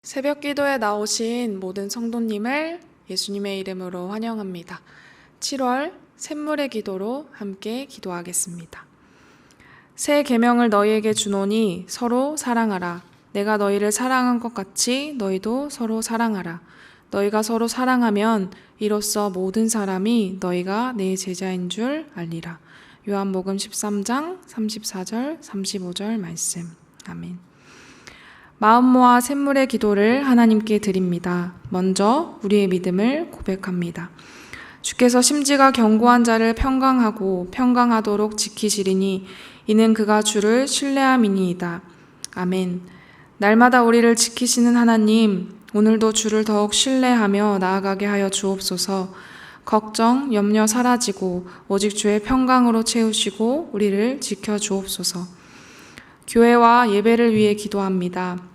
새벽 기도에 나오신 모든 성도님을 예수님의 이름으로 환영합니다. 7월 샘물의 기도로 함께 기도하겠습니다. 새 계명을 너희에게 주노니 서로 사랑하라. 내가 너희를 사랑한 것 같이 너희도 서로 사랑하라. 너희가 서로 사랑하면 이로써 모든 사람이 너희가 내 제자인 줄 알리라. 요한복음 13장 34절 35절 말씀. 아멘. 마음 모아 샘물의 기도를 하나님께 드립니다. 먼저 우리의 믿음을 고백합니다. 주께서 심지가 견고한 자를 평강하고 평강하도록 지키시리니 이는 그가 주를 신뢰함이니이다. 아멘. 날마다 우리를 지키시는 하나님, 오늘도 주를 더욱 신뢰하며 나아가게 하여 주옵소서. 걱정, 염려 사라지고 오직 주의 평강으로 채우시고 우리를 지켜 주옵소서. 교회와 예배를 위해 기도합니다.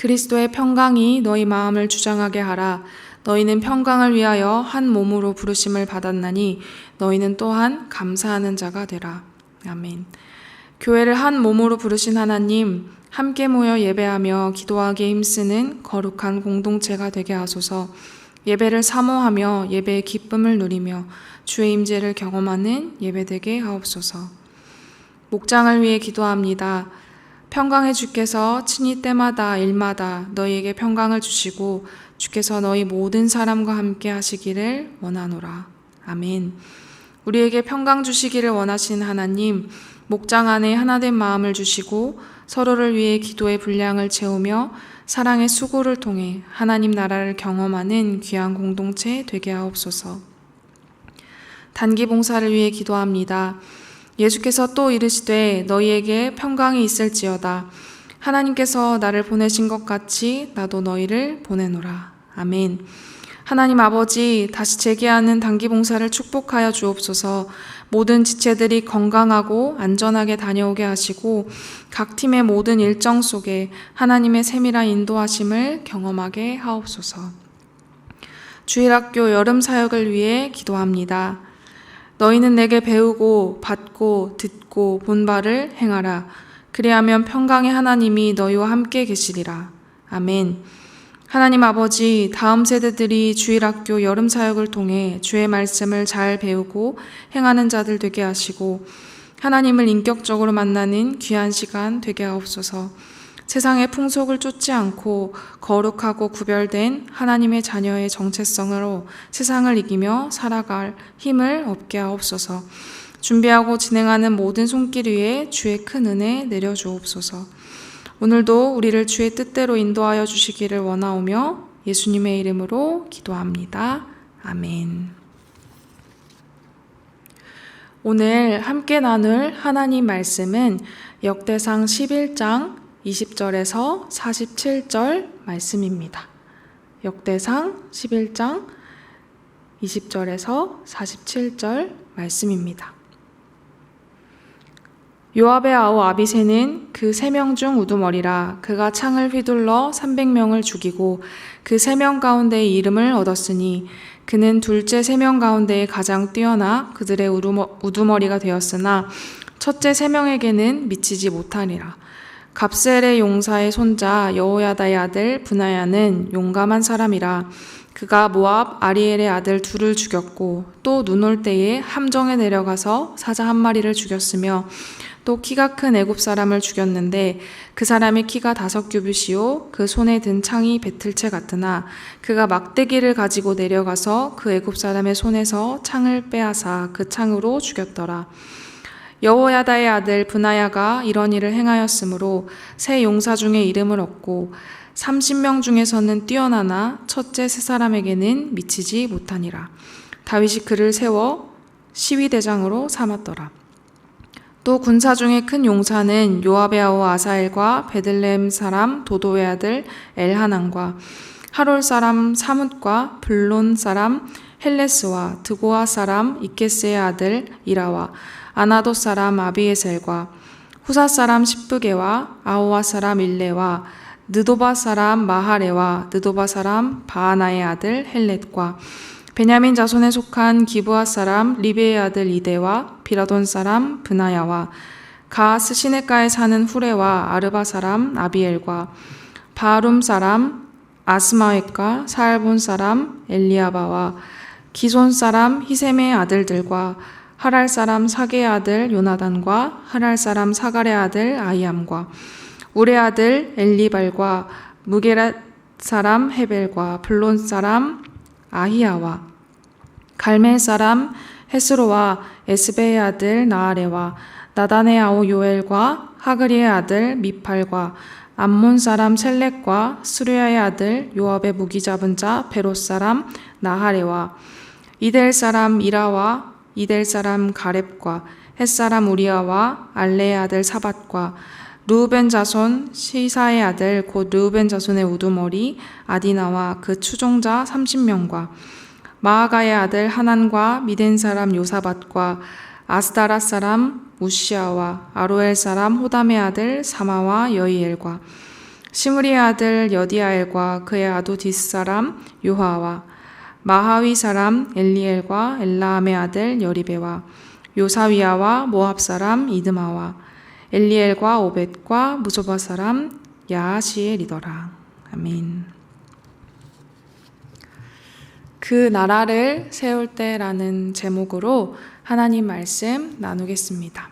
그리스도의 평강이 너희 마음을 주장하게 하라. 너희는 평강을 위하여 한 몸으로 부르심을 받았나니 너희는 또한 감사하는 자가 되라. 아멘. 교회를 한 몸으로 부르신 하나님, 함께 모여 예배하며 기도하기에 힘쓰는 거룩한 공동체가 되게 하소서. 예배를 사모하며 예배의 기쁨을 누리며 주의 임재를 경험하는 예배되게 하옵소서. 목장을 위해 기도합니다. 평강의 주께서 친히 때마다 일마다 너희에게 평강을 주시고 주께서 너희 모든 사람과 함께 하시기를 원하노라. 아멘. 우리에게 평강 주시기를 원하신 하나님, 목장 안에 하나된 마음을 주시고 서로를 위해 기도의 분량을 채우며 사랑의 수고를 통해 하나님 나라를 경험하는 귀한 공동체 되게 하옵소서. 단기 봉사를 위해 기도합니다. 예수께서 또 이르시되 너희에게 평강이 있을지어다. 하나님께서 나를 보내신 것 같이 나도 너희를 보내노라. 아멘. 하나님 아버지, 다시 재개하는 단기 봉사를 축복하여 주옵소서. 모든 지체들이 건강하고 안전하게 다녀오게 하시고 각 팀의 모든 일정 속에 하나님의 세밀한 인도하심을 경험하게 하옵소서. 주일학교 여름 사역을 위해 기도합니다. 너희는 내게 배우고 받고 듣고 본 바를 행하라. 그리하면 평강의 하나님이 너희와 함께 계시리라. 아멘. 하나님 아버지, 다음 세대들이 주일학교 여름 사역을 통해 주의 말씀을 잘 배우고 행하는 자들 되게 하시고 하나님을 인격적으로 만나는 귀한 시간 되게 하옵소서. 세상의 풍속을 쫓지 않고 거룩하고 구별된 하나님의 자녀의 정체성으로 세상을 이기며 살아갈 힘을 얻게 하옵소서. 준비하고 진행하는 모든 손길 위에 주의 큰 은혜 내려주옵소서. 오늘도 우리를 주의 뜻대로 인도하여 주시기를 원하오며 예수님의 이름으로 기도합니다. 아멘. 오늘 함께 나눌 하나님 말씀은 역대상 11장 20절에서 47절 말씀입니다. 역대상 11장 20절에서 47절 말씀입니다. 요압의 아우 아비새는 그 3명 중 우두머리라. 그가 창을 휘둘러 300명을 죽이고 그 3명 가운데의 이름을 얻었으니 그는 둘째 3명 가운데에 가장 뛰어나 그들의 우두머리가 되었으나 첫째 3명에게는 미치지 못하니라. 갑셀의 용사의 손자 여호야다의 아들 브나야는 용감한 사람이라. 그가 모압 아리엘의 아들 둘을 죽였고 또 눈 올 때에 함정에 내려가서 사자 한 마리를 죽였으며 또 키가 큰 애굽 사람을 죽였는데 그 사람의 키가 5규빗이요 그 손에 든 창이 배틀채 같으나 그가 막대기를 가지고 내려가서 그 애굽 사람의 손에서 창을 빼앗아 그 창으로 죽였더라. 여호야다의 아들 브나야가 이런 일을 행하였으므로 세 용사 중에 이름을 얻고 30명 중에서는 뛰어나나 첫째 세 사람에게는 미치지 못하니라. 다윗이 그를 세워 시위대장으로 삼았더라. 또 군사 중에 큰 용사는 요압의 아우 아사엘과 베들레헴 사람 도도의 아들 엘하난과 하롤 사람 사뭇과 블론 사람 헬레스와 드고아 사람 이케스의 아들 이라와 아나도 사람 아비에셀과 후사 사람 십부게와 아호와 사람 일레와 느도바 사람 마하레와 느도바 사람 바하나의 아들 헬렛과 베냐민 자손에 속한 기브아 사람 리베의 아들 이데와 비라돈 사람 브나야와 가스 시내가에 사는 후레와 아르바 사람 아비엘과 바룸 사람 아스마웻과 사알본 사람 엘리아바와 기손 사람 히셈의 아들들과 하랄 사람 사게의 아들 요나단과 하랄 사람 사갈의 아들 아히암과 우레 아들 엘리발과 무게랏 사람 헤벨과 블론 사람 아히야와 갈멜 사람 헤스로와 에스베의 아들 나아레와 나단의 아우 요엘과 하그리의 아들 미팔과 암몬 사람 셀렉과 스루야의 아들 요압의 무기 잡은 자 베롯 사람 나하레와 이델 사람 이라와 이델 사람 가렙과 헷 사람 우리아와 알레의 아들 사밧과 르우벤 자손 시사의 아들 곧 르우벤 자손의 우두머리 아디나와 그 추종자 30명과 마아가의 아들 하난과 미덴 사람 요사밧과 아스다라 사람 우시아와 아로엘 사람 호담의 아들 사마와 여이엘과 시므리의 아들 여디아엘과 그의 아도디스 사람 요하와 마하위 사람 엘리엘과 엘라함의 아들 여리베와 요사위아와 모압 사람 이드마와 엘리엘과 오벳과 무소바 사람 야하시엘이더라. 아멘. 그 나라를 세울 때라는 제목으로 하나님 말씀 나누겠습니다.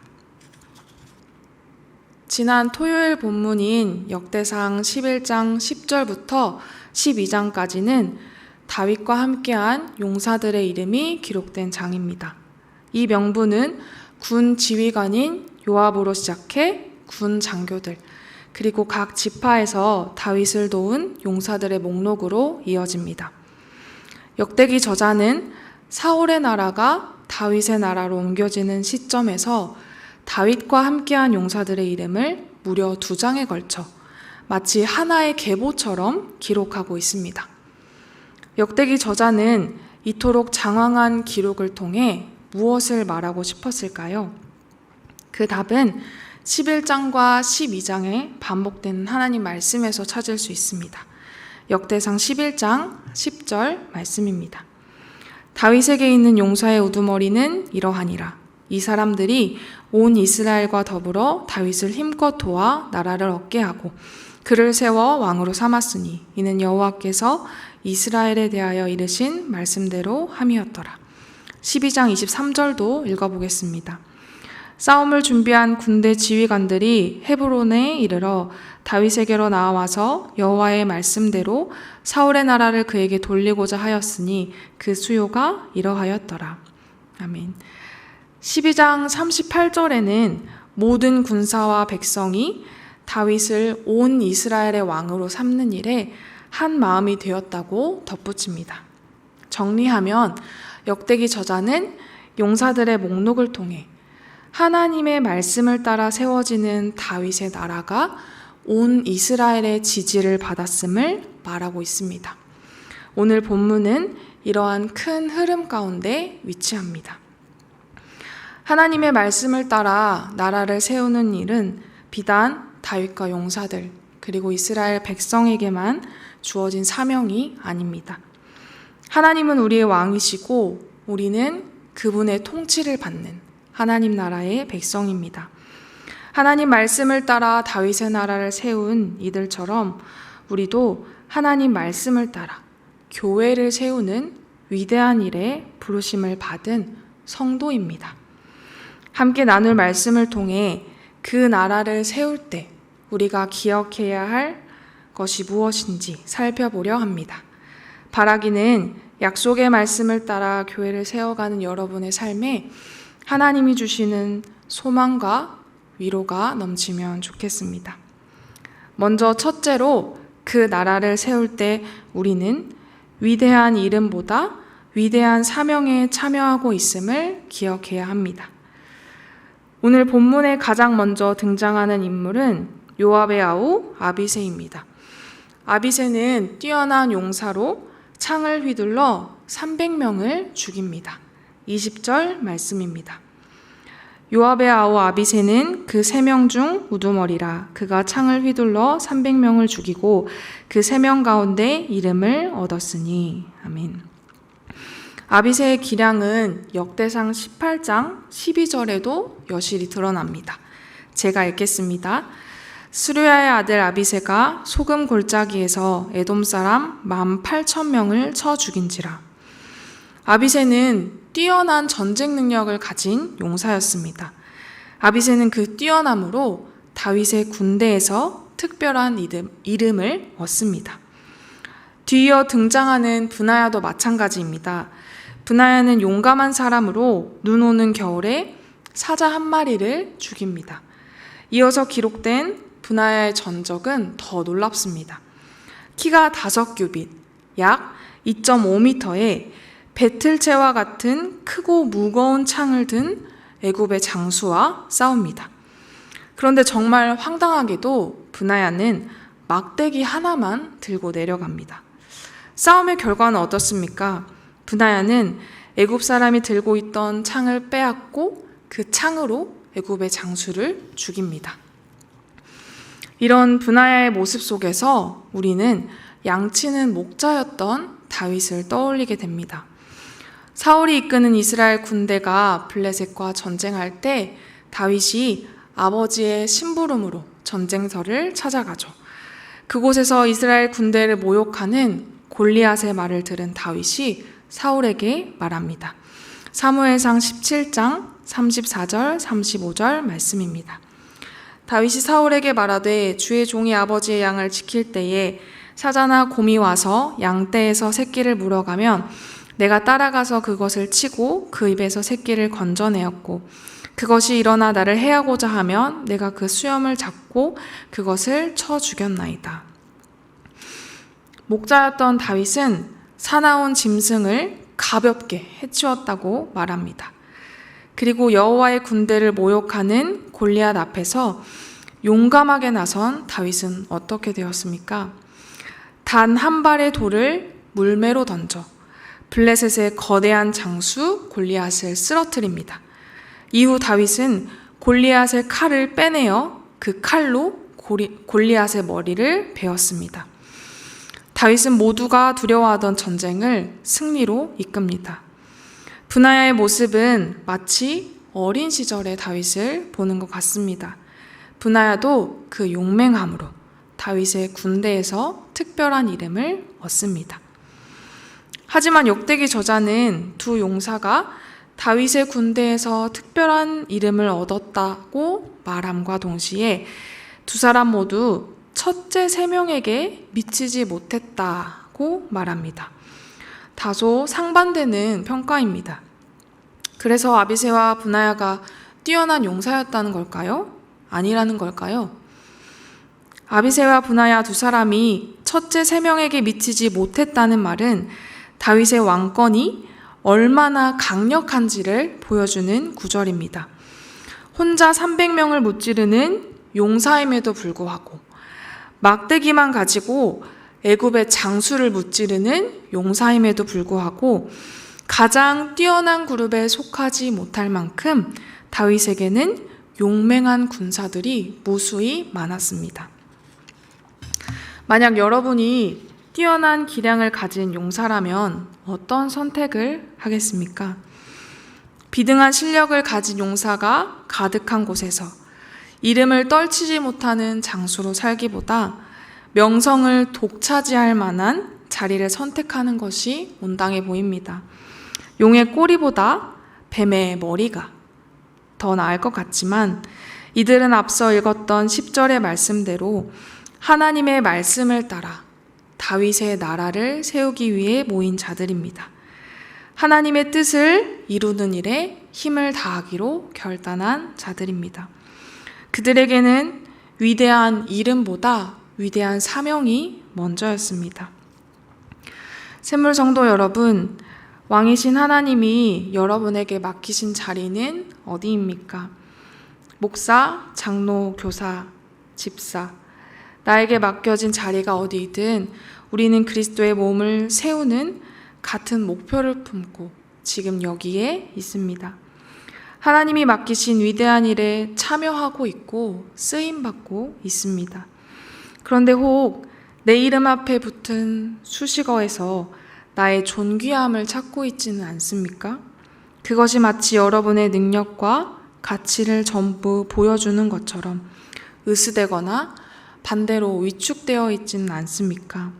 지난 토요일 본문인 역대상 11장 10절부터 12장까지는 다윗과 함께한 용사들의 이름이 기록된 장입니다. 이 명부는 군 지휘관인 요압으로 시작해 군 장교들, 그리고 각 지파에서 다윗을 도운 용사들의 목록으로 이어집니다. 역대기 저자는 사울의 나라가 다윗의 나라로 옮겨지는 시점에서 다윗과 함께한 용사들의 이름을 무려 2장에 걸쳐 마치 하나의 계보처럼 기록하고 있습니다. 역대기 저자는 이토록 장황한 기록을 통해 무엇을 말하고 싶었을까요? 그 답은 11장과 12장에 반복되는 하나님 말씀에서 찾을 수 있습니다. 역대상 11장 10절 말씀입니다. 다윗에게 있는 용사의 우두머리는 이러하니라. 이 사람들이 온 이스라엘과 더불어 다윗을 힘껏 도와 나라를 얻게 하고 그를 세워 왕으로 삼았으니 이는 여호와께서 이스라엘에 대하여 이르신 말씀대로 함이었더라. 12장 23절도 읽어보겠습니다. 싸움을 준비한 군대 지휘관들이 헤브론에 이르러 다윗에게로 나와서 여호와의 말씀대로 사울의 나라를 그에게 돌리고자 하였으니 그 수요가 이러하였더라. 아멘. 12장 38절에는 모든 군사와 백성이 다윗을 온 이스라엘의 왕으로 삼는 일에 한 마음이 되었다고 덧붙입니다. 정리하면 역대기 저자는 용사들의 목록을 통해 하나님의 말씀을 따라 세워지는 다윗의 나라가 온 이스라엘의 지지를 받았음을 말하고 있습니다. 오늘 본문은 이러한 큰 흐름 가운데 위치합니다. 하나님의 말씀을 따라 나라를 세우는 일은 비단 다윗과 용사들 그리고 이스라엘 백성에게만 주어진 사명이 아닙니다. 하나님은 우리의 왕이시고 우리는 그분의 통치를 받는 하나님 나라의 백성입니다. 하나님 말씀을 따라 다윗의 나라를 세운 이들처럼 우리도 하나님 말씀을 따라 교회를 세우는 위대한 일에 부르심을 받은 성도입니다. 함께 나눌 말씀을 통해 그 나라를 세울 때 우리가 기억해야 할 것이 무엇인지 살펴보려 합니다. 바라기는 약속의 말씀을 따라 교회를 세워가는 여러분의 삶에 하나님이 주시는 소망과 위로가 넘치면 좋겠습니다. 먼저 첫째로 그 나라를 세울 때 우리는 위대한 이름보다 위대한 사명에 참여하고 있음을 기억해야 합니다. 오늘 본문에 가장 먼저 등장하는 인물은 요압의 아우 아비새입니다. 아비새는 뛰어난 용사로 창을 휘둘러 300명을 죽입니다. 20절 말씀입니다. 요압의 아우 아비새는 그 3명 중 우두머리라. 그가 창을 휘둘러 300명을 죽이고 그 3명 가운데 이름을 얻었으니. 아멘. 아비새의 기량은 역대상 18장 12절에도 여실히 드러납니다. 제가 읽겠습니다. 스루야의 아들 아비새가 소금 골짜기에서 에돔 사람 18,000명을 쳐 죽인지라. 아비새는 뛰어난 전쟁 능력을 가진 용사였습니다. 아비새는 그 뛰어남으로 다윗의 군대에서 특별한 이름을 얻습니다. 뒤이어 등장하는 브나야도 마찬가지입니다. 브나야는 용감한 사람으로 눈 오는 겨울에 사자 한 마리를 죽입니다. 이어서 기록된 브나야의 전적은 더 놀랍습니다. 키가 5규빗, 약 2.5m에 배틀채와 같은 크고 무거운 창을 든 애굽의 장수와 싸웁니다. 그런데 정말 황당하게도 브나야는 막대기 하나만 들고 내려갑니다. 싸움의 결과는 어떻습니까? 브나야는 애굽 사람이 들고 있던 창을 빼앗고 그 창으로 애굽의 장수를 죽입니다. 이런 브나야의 모습 속에서 우리는 양치는 목자였던 다윗을 떠올리게 됩니다. 사울이 이끄는 이스라엘 군대가 블레셋과 전쟁할 때 다윗이 아버지의 심부름으로 전쟁터를 찾아가죠. 그곳에서 이스라엘 군대를 모욕하는 골리앗의 말을 들은 다윗이 사울에게 말합니다. 사무엘상 17장 34절 35절 말씀입니다. 다윗이 사울에게 말하되 주의 종이 아버지의 양을 지킬 때에 사자나 곰이 와서 양떼에서 새끼를 물어가면 내가 따라가서 그것을 치고 그 입에서 새끼를 건져내었고 그것이 일어나 나를 해하고자 하면 내가 그 수염을 잡고 그것을 쳐 죽였나이다. 목자였던 다윗은 사나운 짐승을 가볍게 해치웠다고 말합니다. 그리고 여호와의 군대를 모욕하는 골리앗 앞에서 용감하게 나선 다윗은 어떻게 되었습니까? 단 한 발의 돌을 물매로 던져 블레셋의 거대한 장수 골리앗을 쓰러뜨립니다. 이후 다윗은 골리앗의 칼을 빼내어 그 칼로 골리앗의 머리를 베었습니다. 다윗은 모두가 두려워하던 전쟁을 승리로 이끕니다. 브나야의 모습은 마치 어린 시절의 다윗을 보는 것 같습니다. 브나야도 그 용맹함으로 다윗의 군대에서 특별한 이름을 얻습니다. 하지만 역대기 저자는 두 용사가 다윗의 군대에서 특별한 이름을 얻었다고 말함과 동시에 두 사람 모두 첫째 3명에게 미치지 못했다고 말합니다. 다소 상반되는 평가입니다. 그래서 아비새와 브나야가 뛰어난 용사였다는 걸까요? 아니라는 걸까요? 아비새와 브나야 두 사람이 첫째 3명에게 미치지 못했다는 말은 다윗의 왕권이 얼마나 강력한지를 보여주는 구절입니다. 혼자 300명을 무찌르는 용사임에도 불구하고 막대기만 가지고 애굽의 장수를 무찌르는 용사임에도 불구하고 가장 뛰어난 그룹에 속하지 못할 만큼 다윗에게는 용맹한 군사들이 무수히 많았습니다. 만약 여러분이 뛰어난 기량을 가진 용사라면 어떤 선택을 하겠습니까? 비등한 실력을 가진 용사가 가득한 곳에서 이름을 떨치지 못하는 장수로 살기보다 명성을 독차지할 만한 자리를 선택하는 것이 온당해 보입니다. 용의 꼬리보다 뱀의 머리가 더 나을 것 같지만 이들은 앞서 읽었던 10절의 말씀대로 하나님의 말씀을 따라 다윗의 나라를 세우기 위해 모인 자들입니다. 하나님의 뜻을 이루는 일에 힘을 다하기로 결단한 자들입니다. 그들에게는 위대한 이름보다 위대한 사명이 먼저였습니다. 샘물 성도 여러분, 왕이신 하나님이 여러분에게 맡기신 자리는 어디입니까? 목사, 장로, 교사, 집사, 나에게 맡겨진 자리가 어디이든 우리는 그리스도의 몸을 세우는 같은 목표를 품고 지금 여기에 있습니다. 하나님이 맡기신 위대한 일에 참여하고 있고 쓰임받고 있습니다. 그런데 혹 내 이름 앞에 붙은 수식어에서 나의 존귀함을 찾고 있지는 않습니까? 그것이 마치 여러분의 능력과 가치를 전부 보여주는 것처럼 으스대거나 반대로 위축되어 있지는 않습니까?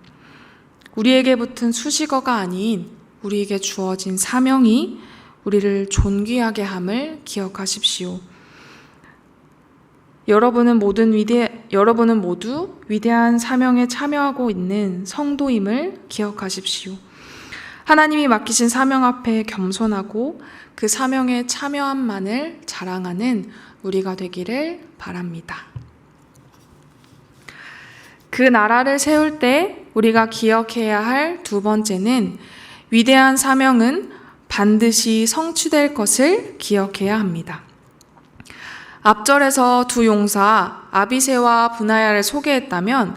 우리에게 붙은 수식어가 아닌 우리에게 주어진 사명이 우리를 존귀하게 함을 기억하십시오. 여러분은 모두 위대한 사명에 참여하고 있는 성도임을 기억하십시오. 하나님이 맡기신 사명 앞에 겸손하고 그 사명에 참여함만을 자랑하는 우리가 되기를 바랍니다. 그 나라를 세울 때 우리가 기억해야 할 두 번째는 위대한 사명은 반드시 성취될 것을 기억해야 합니다. 앞절에서 두 용사 아비새와 브나야를 소개했다면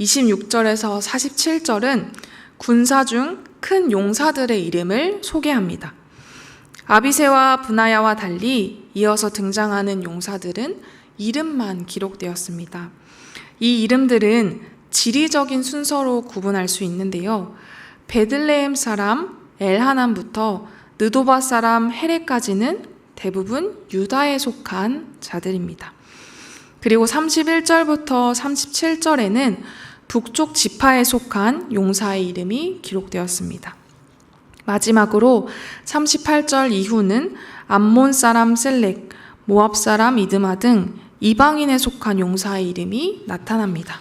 26절에서 47절은 군사 중 큰 용사들의 이름을 소개합니다. 아비새와 브나야와 달리 이어서 등장하는 용사들은 이름만 기록되었습니다. 이 이름들은 지리적인 순서로 구분할 수 있는데요. 베들레헴 사람 엘하난부터 느도바 사람 헤레까지는 대부분 유다에 속한 자들입니다. 그리고 31절부터 37절에는 북쪽 지파에 속한 용사의 이름이 기록되었습니다. 마지막으로 38절 이후는 암몬 사람 셀렉, 모압 사람 이드마 등 이방인에 속한 용사의 이름이 나타납니다.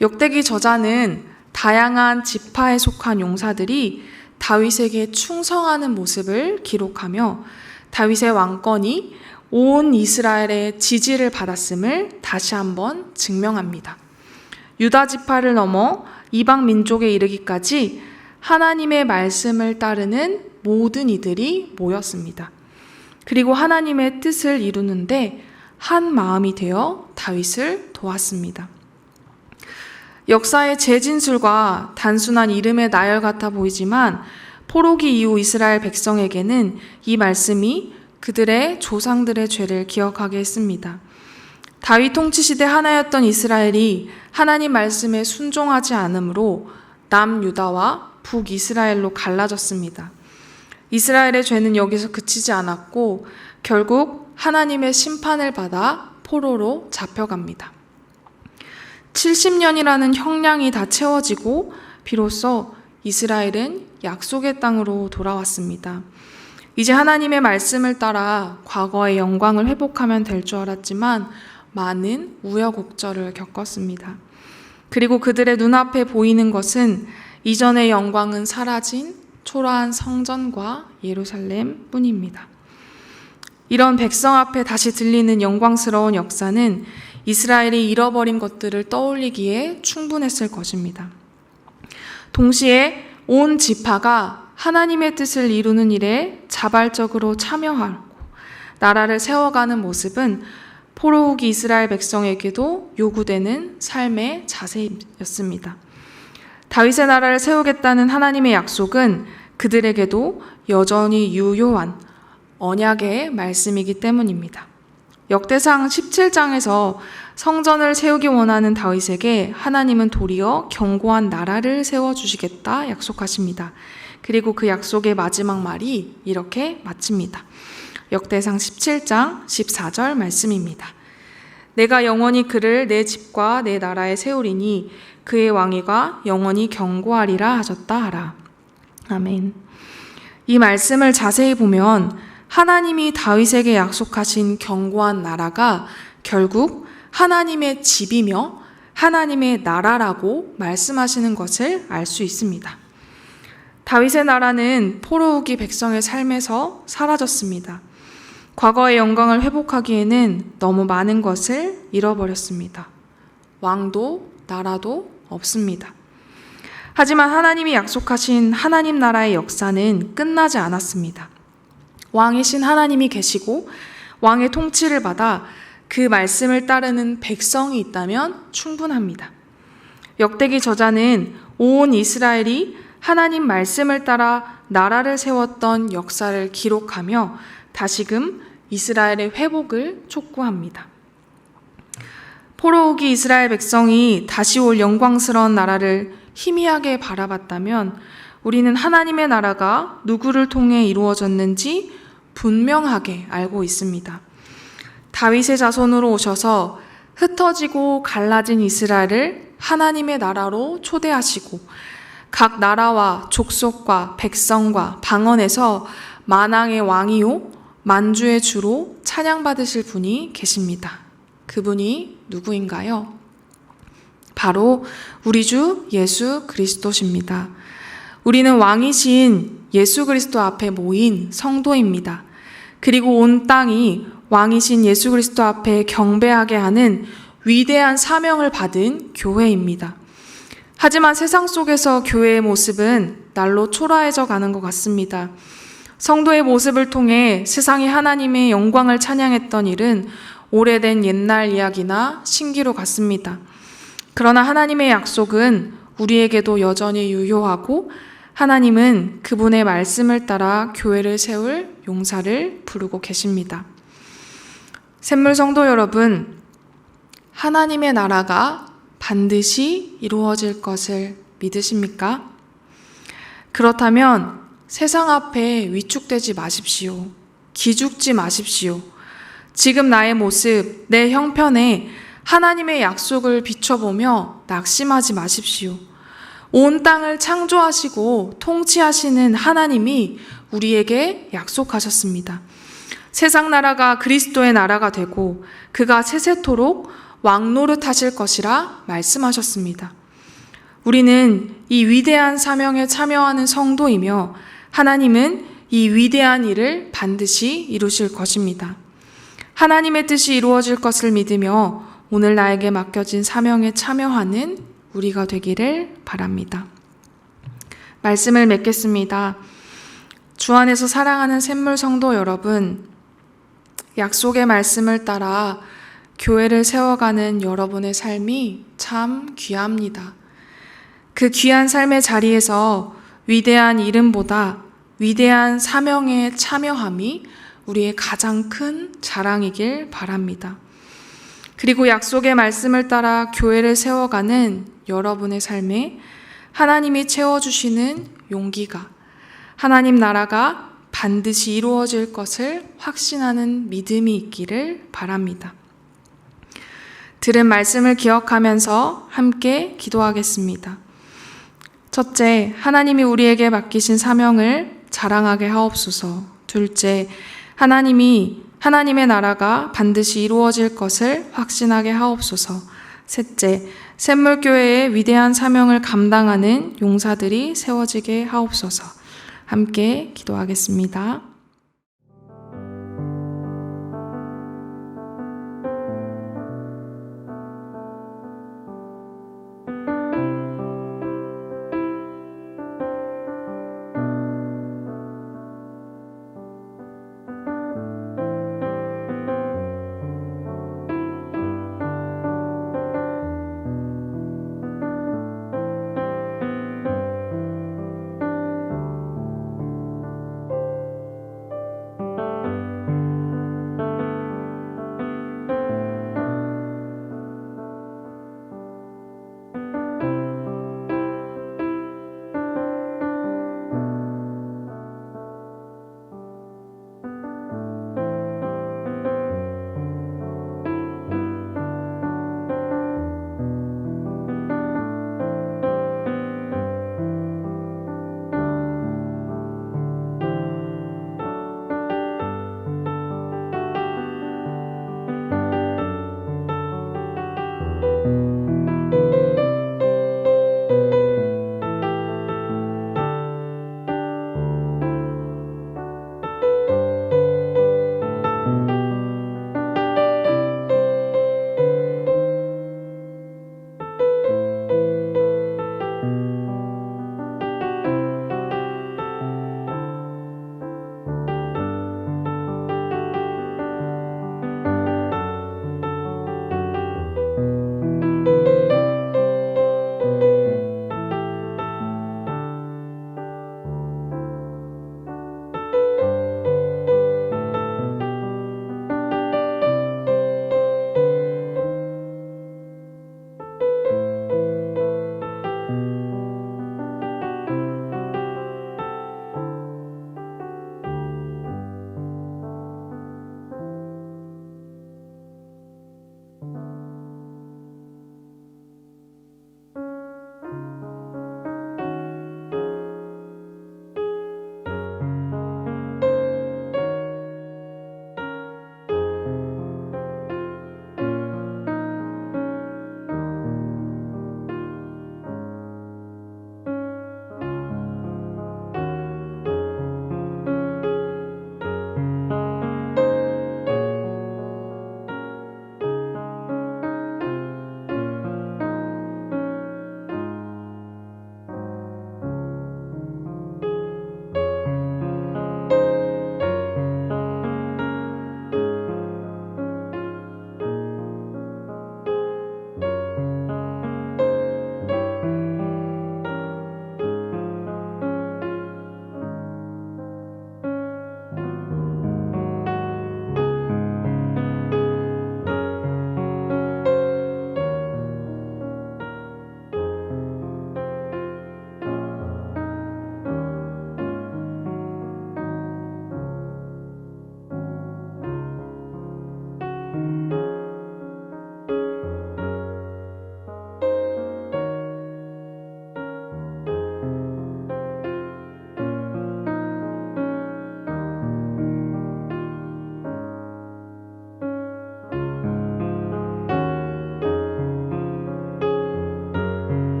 역대기 저자는 다양한 지파에 속한 용사들이 다윗에게 충성하는 모습을 기록하며 다윗의 왕권이 온 이스라엘의 지지를 받았음을 다시 한번 증명합니다. 유다 지파를 넘어 이방 민족에 이르기까지 하나님의 말씀을 따르는 모든 이들이 모였습니다. 그리고 하나님의 뜻을 이루는데 한 마음이 되어 다윗을 도왔습니다. 역사의 재진술과 단순한 이름의 나열 같아 보이지만 포로기 이후 이스라엘 백성에게는 이 말씀이 그들의 조상들의 죄를 기억하게 했습니다. 다윗 통치 시대 하나였던 이스라엘이 하나님 말씀에 순종하지 않으므로 남유다와 북이스라엘로 갈라졌습니다. 이스라엘의 죄는 여기서 그치지 않았고 결국 하나님의 심판을 받아 포로로 잡혀갑니다. 70년이라는 형량이 다 채워지고 비로소 이스라엘은 약속의 땅으로 돌아왔습니다. 이제 하나님의 말씀을 따라 과거의 영광을 회복하면 될 줄 알았지만 많은 우여곡절을 겪었습니다. 그리고 그들의 눈앞에 보이는 것은 이전의 영광은 사라진 초라한 성전과 예루살렘 뿐입니다. 이런 백성 앞에 다시 들리는 영광스러운 역사는 이스라엘이 잃어버린 것들을 떠올리기에 충분했을 것입니다. 동시에 온 지파가 하나님의 뜻을 이루는 일에 자발적으로 참여하고 나라를 세워가는 모습은 포로 후기 이스라엘 백성에게도 요구되는 삶의 자세였습니다. 다윗의 나라를 세우겠다는 하나님의 약속은 그들에게도 여전히 유효한 언약의 말씀이기 때문입니다. 역대상 17장에서 성전을 세우기 원하는 다윗에게 하나님은 도리어 견고한 나라를 세워주시겠다 약속하십니다. 그리고 그 약속의 마지막 말이 이렇게 마칩니다. 역대상 17장 14절 말씀입니다. 내가 영원히 그를 내 집과 내 나라에 세우리니 그의 왕위가 영원히 견고하리라 하셨다 하라. 아멘. 이 말씀을 자세히 보면 하나님이 다윗에게 약속하신 견고한 나라가 결국 하나님의 집이며 하나님의 나라라고 말씀하시는 것을 알 수 있습니다. 다윗의 나라는 포로 후기 백성의 삶에서 사라졌습니다. 과거의 영광을 회복하기에는 너무 많은 것을 잃어버렸습니다. 왕도 나라도 없습니다. 하지만 하나님이 약속하신 하나님 나라의 역사는 끝나지 않았습니다. 왕이신 하나님이 계시고 왕의 통치를 받아 그 말씀을 따르는 백성이 있다면 충분합니다. 역대기 저자는 온 이스라엘이 하나님 말씀을 따라 나라를 세웠던 역사를 기록하며 다시금 이스라엘의 회복을 촉구합니다. 포로 후기 이스라엘 백성이 다시 올 영광스러운 나라를 희미하게 바라봤다면 우리는 하나님의 나라가 누구를 통해 이루어졌는지 분명하게 알고 있습니다. 다윗의 자손으로 오셔서 흩어지고 갈라진 이스라엘을 하나님의 나라로 초대하시고 각 나라와 족속과 백성과 방언에서 만왕의 왕이요 만주의 주로 찬양받으실 분이 계십니다. 그분이 누구인가요? 바로 우리 주 예수 그리스도십니다. 우리는 왕이신 예수 그리스도 앞에 모인 성도입니다. 그리고 온 땅이 왕이신 예수 그리스도 앞에 경배하게 하는 위대한 사명을 받은 교회입니다. 하지만 세상 속에서 교회의 모습은 날로 초라해져 가는 것 같습니다. 성도의 모습을 통해 세상이 하나님의 영광을 찬양했던 일은 오래된 옛날 이야기나 신기루 같습니다. 그러나 하나님의 약속은 우리에게도 여전히 유효하고 하나님은 그분의 말씀을 따라 교회를 세울 용사를 부르고 계십니다. 샘물 성도 여러분, 하나님의 나라가 반드시 이루어질 것을 믿으십니까? 그렇다면 세상 앞에 위축되지 마십시오. 기죽지 마십시오. 지금 나의 모습, 내 형편에 하나님의 약속을 비춰보며 낙심하지 마십시오. 온 땅을 창조하시고 통치하시는 하나님이 우리에게 약속하셨습니다. 세상 나라가 그리스도의 나라가 되고 그가 세세토록 왕노릇하실 것이라 말씀하셨습니다. 우리는 이 위대한 사명에 참여하는 성도이며 하나님은 이 위대한 일을 반드시 이루실 것입니다. 하나님의 뜻이 이루어질 것을 믿으며 오늘 나에게 맡겨진 사명에 참여하는 우리가 되기를 바랍니다. 말씀을 맺겠습니다. 주 안에서 사랑하는 샘물 성도 여러분, 약속의 말씀을 따라 교회를 세워가는 여러분의 삶이 참 귀합니다. 그 귀한 삶의 자리에서 위대한 이름보다 위대한 사명에 참여함이 우리의 가장 큰 자랑이길 바랍니다. 그리고 약속의 말씀을 따라 교회를 세워가는 여러분의 삶에 하나님이 채워주시는 용기가, 하나님 나라가 반드시 이루어질 것을 확신하는 믿음이 있기를 바랍니다. 들은 말씀을 기억하면서 함께 기도하겠습니다. 첫째, 하나님이 우리에게 맡기신 사명을 자랑하게 하옵소서. 둘째, 하나님의 나라가 반드시 이루어질 것을 확신하게 하옵소서. 셋째, 샘물교회의 위대한 사명을 감당하는 용사들이 세워지게 하옵소서. 함께 기도하겠습니다.